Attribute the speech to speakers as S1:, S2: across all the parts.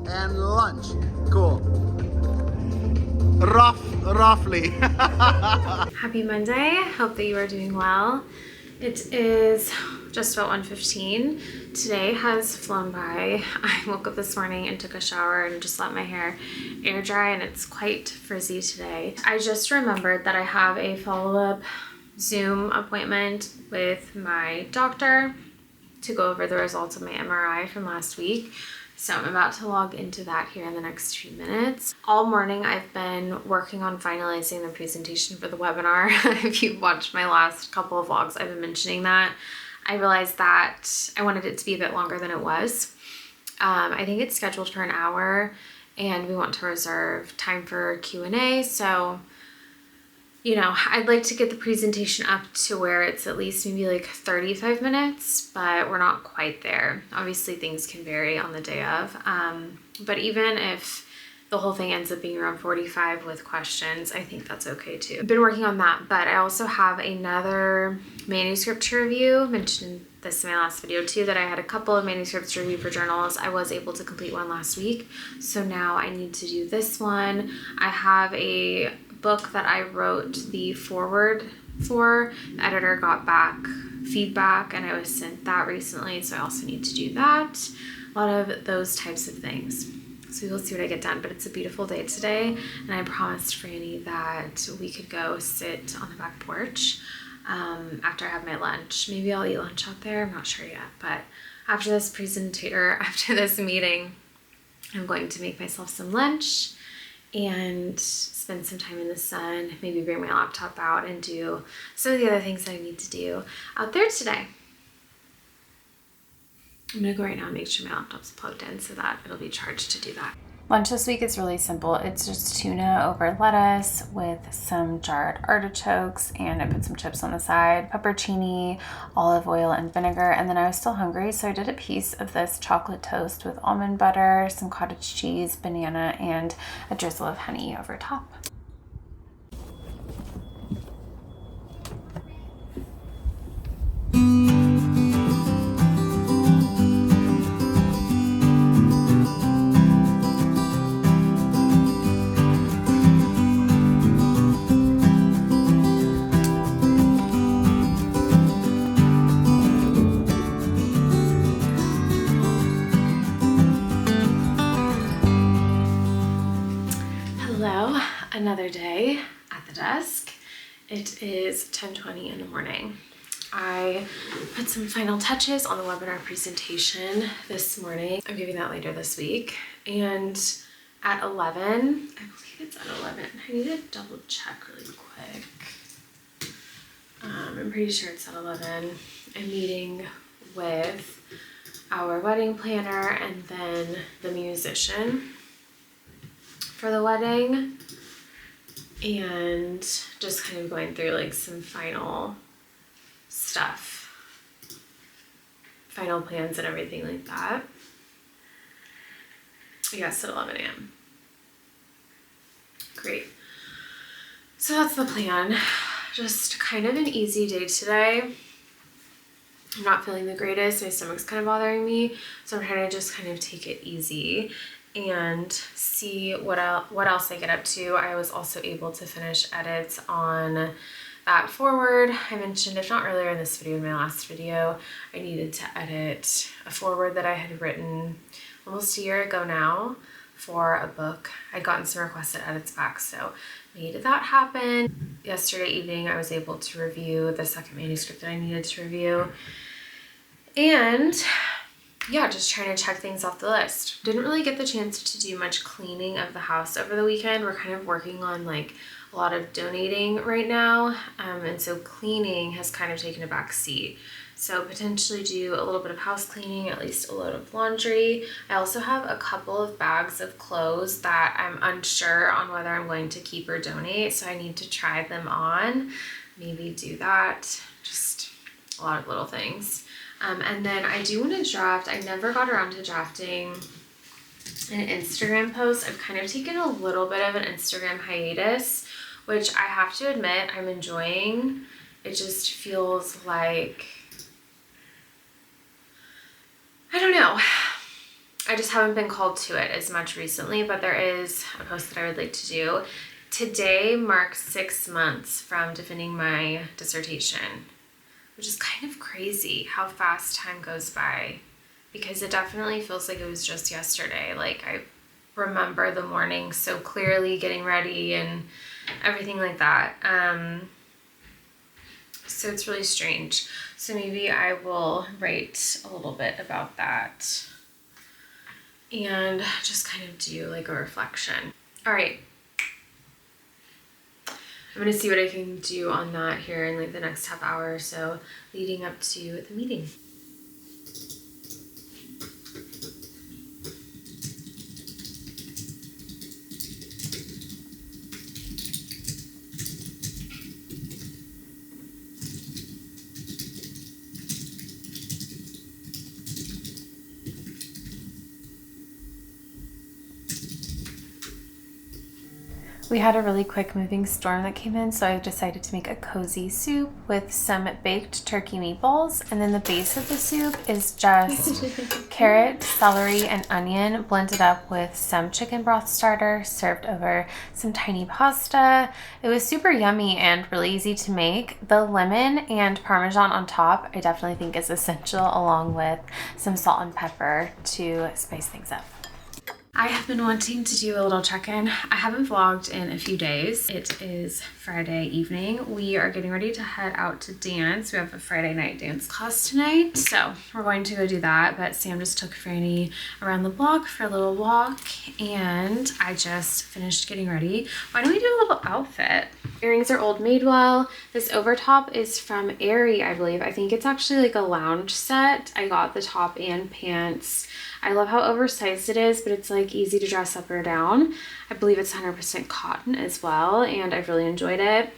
S1: and lunch. Cool. Roughly.
S2: Happy Monday. Hope that you are doing well. It is just about 1:15. Today has flown by. I woke up this morning and took a shower and just let my hair air dry, and it's quite frizzy today. I just remembered that I have a follow-up Zoom appointment with my doctor to go over the results of my MRI from last week. So I'm about to log into that here in the next few minutes. All morning I've been working on finalizing the presentation for the webinar. If you've watched my last couple of vlogs, I've been mentioning that. I realized that I wanted it to be a bit longer than it was. I think it's scheduled for an hour and we want to reserve time for Q&A. So, you know, I'd like to get the presentation up to where it's at least maybe like 35 minutes, but we're not quite there. Obviously things can vary on the day of, but even if the whole thing ends up being around 45 with questions, I think that's okay too. I've been working on that, but I also have another manuscript to review. I mentioned this in my last video too, that I had a couple of manuscripts to review for journals. I was able to complete one last week, so now I need to do this one. I have a book that I wrote the foreword for. The editor got back feedback and I was sent that recently, so I also need to do that. A lot of those types of things. So we'll see what I get done, but it's a beautiful day today, and I promised Franny that we could go sit on the back porch after I have my lunch. Maybe I'll eat lunch out there, I'm not sure yet, but after this meeting, I'm going to make myself some lunch and spend some time in the sun, maybe bring my laptop out and do some of the other things that I need to do out there today. I'm gonna go right now and make sure my laptop's plugged in so that it'll be charged to do that. Lunch this week is really simple. It's just tuna over lettuce with some jarred artichokes, and I put some chips on the side, pepperoni, olive oil, and vinegar. And then I was still hungry, so I did a piece of this chocolate toast with almond butter, some cottage cheese, banana, and a drizzle of honey over top. Another day at the desk. It is 10:20 in the morning. I put some final touches on the webinar presentation this morning. I'm giving that later this week. And at 11, I believe it's at 11. I need to double check really quick. I'm pretty sure it's at 11. I'm meeting with our wedding planner and then the musician for the wedding, and just kind of going through like some final stuff, final plans and everything like that. Yes, at 11 a.m. Great. So that's the plan. Just kind of an easy day today. I'm not feeling the greatest. My stomach's kind of bothering me, so I'm trying to just kind of take it easy and see what else I get up to. I was also able to finish edits on that forward. I mentioned, if not earlier in this video, in my last video, I needed to edit a forward that I had written almost a year ago now for a book. I'd gotten some requested edits back, so made that happen. Yesterday evening, I was able to review the second manuscript that I needed to review. And yeah, just trying to check things off the list. Didn't really get the chance to do much cleaning of the house over the weekend. We're kind of working on like a lot of donating right now. And so cleaning has kind of taken a back seat. So potentially do a little bit of house cleaning, at least a load of laundry. I also have a couple of bags of clothes that I'm unsure on whether I'm going to keep or donate. So I need to try them on, maybe do that. Just a lot of little things. And then I do want to draft. I never got around to drafting an Instagram post. I've kind of taken a little bit of an Instagram hiatus, which I have to admit I'm enjoying. It just feels like, I don't know. I just haven't been called to it as much recently, but there is a post that I would like to do. Today marks 6 months from defending my dissertation, which is kind of crazy how fast time goes by, because it definitely feels like it was just yesterday. Like, I remember the morning so clearly, getting ready and everything like that. So it's really strange. So maybe I will write a little bit about that and just kind of do like a reflection. All right. I'm gonna see what I can do on that here in like the next half hour or so leading up to the meeting. We had a really quick moving storm that came in, so I decided to make a cozy soup with some baked turkey meatballs, and then the base of the soup is just carrot, celery, and onion blended up with some chicken broth starter served over some tiny pasta. It was super yummy and really easy to make. The lemon and Parmesan on top I definitely think is essential, along with some salt and pepper to spice things up. I have been wanting to do a little check-in. I haven't vlogged in a few days. It is Friday evening. We are getting ready to head out to dance. We have a Friday night dance class tonight, so we're going to go do that. But Sam just took Franny around the block for a little walk, and I just finished getting ready. Why don't we do a little outfit? Earrings are Old Madewell. This overtop is from Aerie, I believe. I think it's actually like a lounge set. I got the top and pants. I love how oversized it is, but it's like easy to dress up or down. I believe it's 100% cotton as well, and I've really enjoyed it.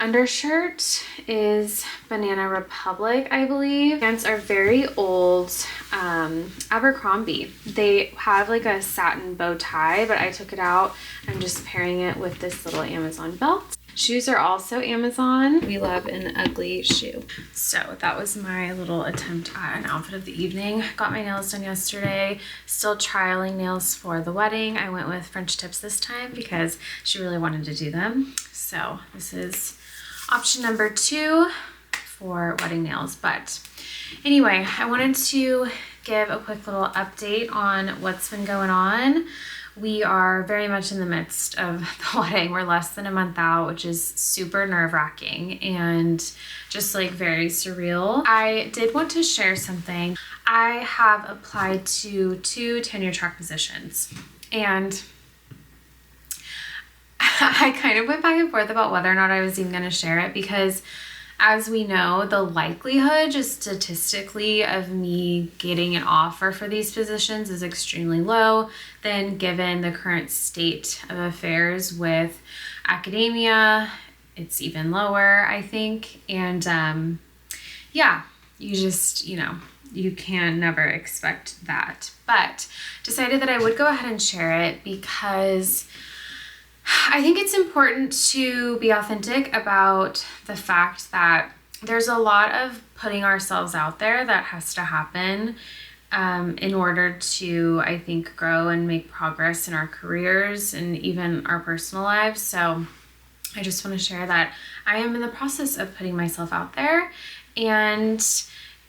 S2: Undershirt is Banana Republic, I believe. Pants are very old Abercrombie. They have like a satin bow tie, but I took it out. I'm just pairing it with this little Amazon belt. Shoes are also Amazon. We love an ugly shoe. So that was my little attempt at an outfit of the evening. Got my nails done yesterday. Still trialing nails for the wedding. I went with French tips this time because she really wanted to do them. So this is option number 2 for wedding nails. But anyway, I wanted to give a quick little update on what's been going on. We are very much in the midst of the wedding. We're less than a month out, which is super nerve-wracking and just like very surreal. I did want to share something. I have applied to 2 tenure track positions, and I kind of went back and forth about whether or not I was even going to share it, because as we know, the likelihood just statistically of me getting an offer for these positions is extremely low. Then given the current state of affairs with academia, it's even lower, I think. And yeah, you just, you can never expect that. But decided that I would go ahead and share it because I think it's important to be authentic about the fact that there's a lot of putting ourselves out there that has to happen in order to, I think, grow and make progress in our careers and even our personal lives. So I just want to share that I am in the process of putting myself out there, and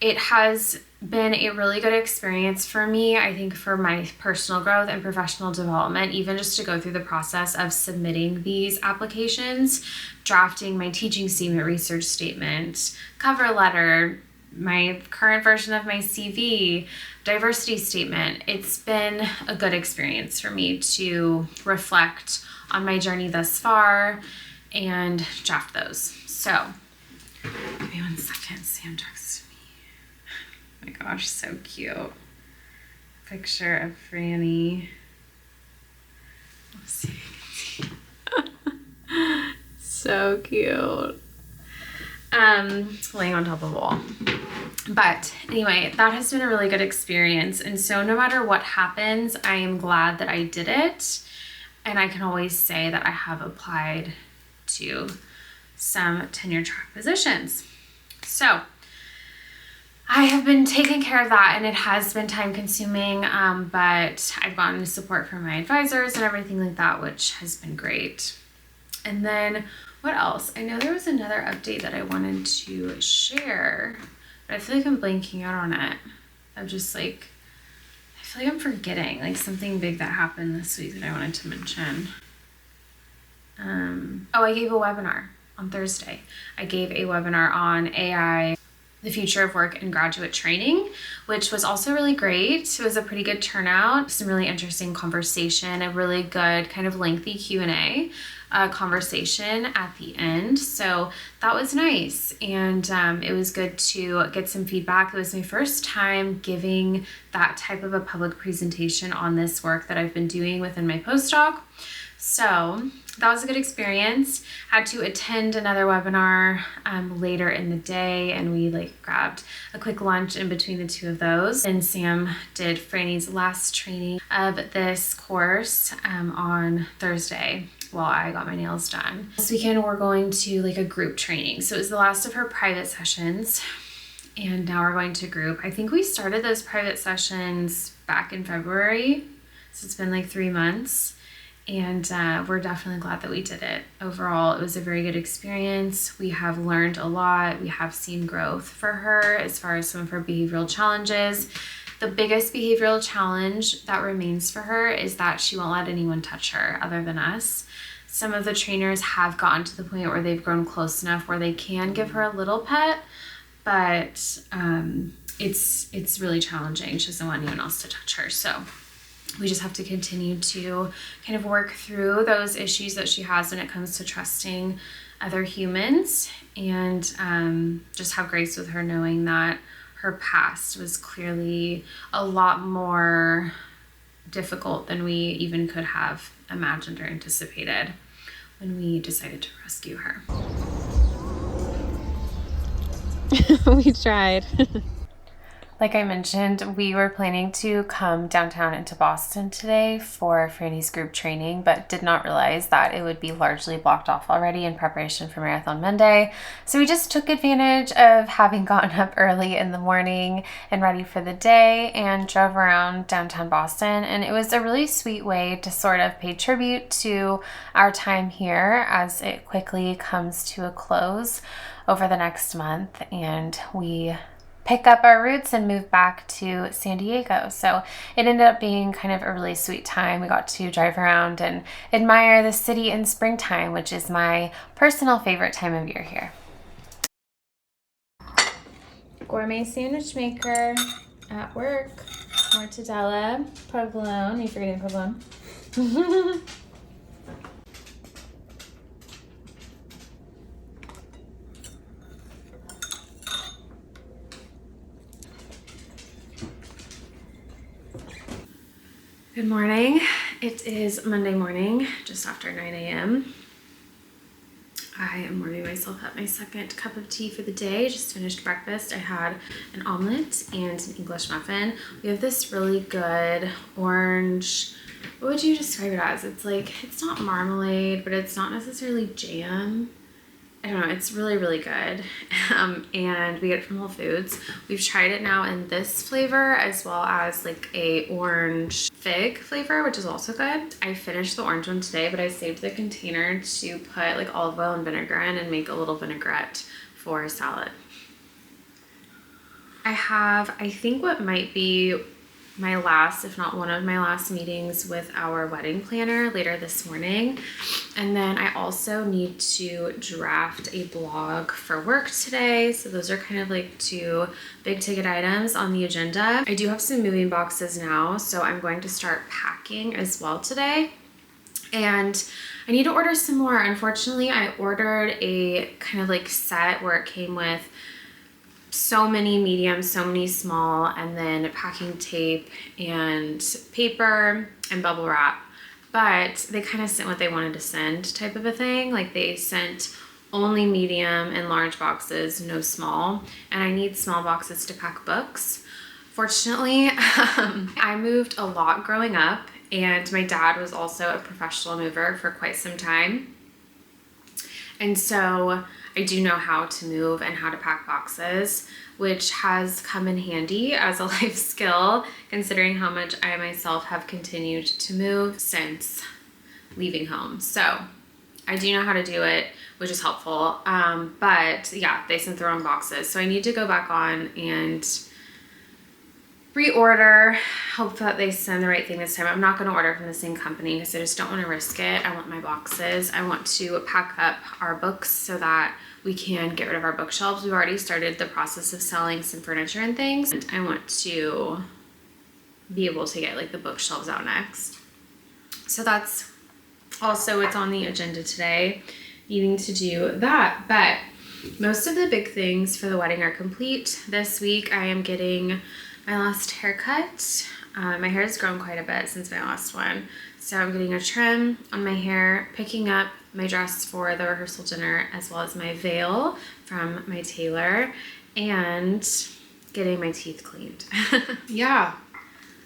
S2: it has been a really good experience for me, I think, for my personal growth and professional development, even just to go through the process of submitting these applications, drafting my teaching statement, research statement, cover letter, my current version of my CV, diversity statement. It's been a good experience for me to reflect on my journey thus far and draft those. So, give me 1 second. Sam texted me. Oh my gosh, so cute. Picture of Franny. Let's see if you can see. So cute. Laying on top of a wall. But anyway, that has been a really good experience. And so no matter what happens, I am glad that I did it. And I can always say that I have applied to some tenure track positions. So I have been taking care of that, and it has been time consuming, but I've gotten support from my advisors and everything like that, which has been great. And then what else? I know there was another update that I wanted to share, but I feel like I'm blanking out on it. I'm just like, I feel like I'm forgetting like something big that happened this week that I wanted to mention. Oh, I gave a webinar on Thursday. I gave a webinar on AI, the future of work and graduate training, which was also really great. It was a pretty good turnout, some really interesting conversation, a really good kind of lengthy Q&A conversation at the end. So that was nice. And it was good to get some feedback. It was my first time giving that type of a public presentation on this work that I've been doing within my postdoc. So that was a good experience. Had to attend another webinar later in the day, and we like grabbed a quick lunch in between the two of those. And Sam did Franny's last training of this course on Thursday while I got my nails done. This weekend we're going to like a group training. So it was the last of her private sessions, and now we're going to group. I think we started those private sessions back in February, so it's been like 3 months. And we're definitely glad that we did it. Overall, it was a very good experience. We have learned a lot. We have seen growth for her as far as some of her behavioral challenges. The biggest behavioral challenge that remains for her is that she won't let anyone touch her other than us. Some of the trainers have gotten to the point where they've grown close enough where they can give her a little pet, but it's really challenging. She doesn't want anyone else to touch her. So we just have to continue to kind of work through those issues that she has when it comes to trusting other humans, and just have grace with her, knowing that her past was clearly a lot more difficult than we even could have imagined or anticipated when we decided to rescue her. We tried. Like I mentioned, we were planning to come downtown into Boston today for Franny's group training, but did not realize that it would be largely blocked off already in preparation for Marathon Monday. So we just took advantage of having gotten up early in the morning and ready for the day and drove around downtown Boston. And it was a really sweet way to sort of pay tribute to our time here as it quickly comes to a close over the next month, and we pick up our roots and move back to San Diego. So it ended up being kind of a really sweet time. We got to drive around and admire the city in springtime, which is my personal favorite time of year here. Gourmet sandwich maker at work. Mortadella, provolone. Are you forgetting provolone? Good morning. It is Monday morning, just after 9 a.m. I am warming myself up my second cup of tea for the day. Just finished breakfast. I had an omelet and an English muffin. We have this really good orange, what would you describe it as? It's like, it's not marmalade, but it's not necessarily jam. I don't know, it's really, really good. And we get it from Whole Foods. We've tried it now in this flavor as well as like a orange fig flavor, which is also good. I finished the orange one today, but I saved the container to put like olive oil and vinegar in and make a little vinaigrette for salad. I have, I think what might be my last, if not one of my last meetings with our wedding planner later this morning. And then I also need to draft a blog for work today. So those are kind of like two big ticket items on the agenda. I do have some moving boxes now, so I'm going to start packing as well today. And I need to order some more. Unfortunately, I ordered a kind of like set where it came with so many medium, so many small, and then packing tape and paper and bubble wrap. But they kind of sent what they wanted to send type of a thing. Like they sent only medium and large boxes, no small. And I need small boxes to pack books. Fortunately, I moved a lot growing up, and my dad was also a professional mover for quite some time. And so I do know how to move and how to pack boxes, which has come in handy as a life skill, considering how much I myself have continued to move since leaving home. So I do know how to do it, which is helpful. But yeah, they sent the wrong boxes. So I need to go back on and reorder, hope that they send the right thing this time. I'm not going to order from the same company because I just don't want to risk it. I want my boxes. I want to pack up our books so that we can get rid of our bookshelves. We've already started the process of selling some furniture and things. And I want to be able to get like the bookshelves out next. So that's also what's on the agenda today, needing to do that. But most of the big things for the wedding are complete. This week I am getting my last haircut. My hair has grown quite a bit since my last one. So I'm getting a trim on my hair, picking up my dress for the rehearsal dinner, as well as my veil from my tailor, and getting my teeth cleaned. Yeah.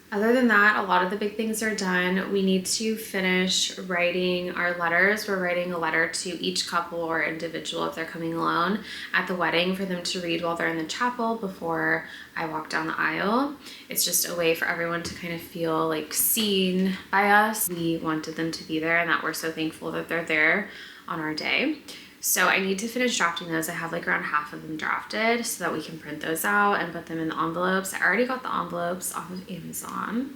S2: Other than that, a lot of the big things are done. We need to finish writing our letters. We're writing a letter to each couple or individual if they're coming alone at the wedding for them to read while they're in the chapel before I walk down the aisle. It's just a way for everyone to kind of feel like seen by us. We wanted them to be there and that we're so thankful that they're there on our day. So I need to finish drafting those. I have like around half of them drafted so that we can print those out and put them in the envelopes. I already got the envelopes off of Amazon.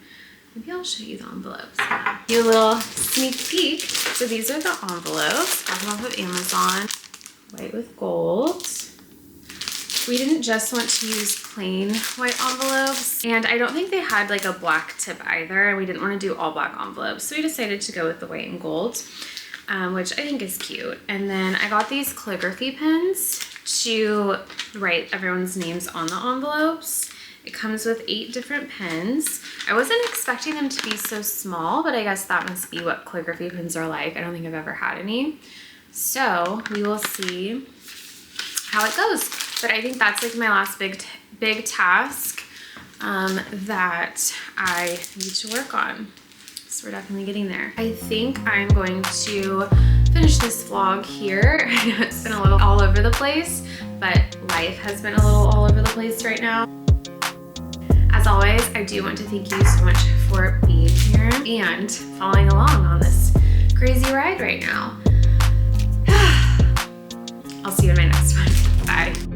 S2: Maybe I'll show you the envelopes. Give you a little sneak peek. So these are the envelopes. Got them off of Amazon. White with gold. We didn't just want to use plain white envelopes, and I don't think they had like a black tip either, and we didn't want to do all black envelopes. So we decided to go with the white and gold. Which I think is cute. And then I got these calligraphy pens to write everyone's names on the envelopes. It comes with 8 different pens. I wasn't expecting them to be so small, but I guess that must be what calligraphy pens are like. I don't think I've ever had any. So we will see how it goes. But I think that's like my last big task that I need to work on. So we're definitely getting there. I think I'm going to finish this vlog here. I know it's been a little all over the place, but life has been a little all over the place right now. As always, I do want to thank you so much for being here and following along on this crazy ride right now. I'll see you in my next one. Bye.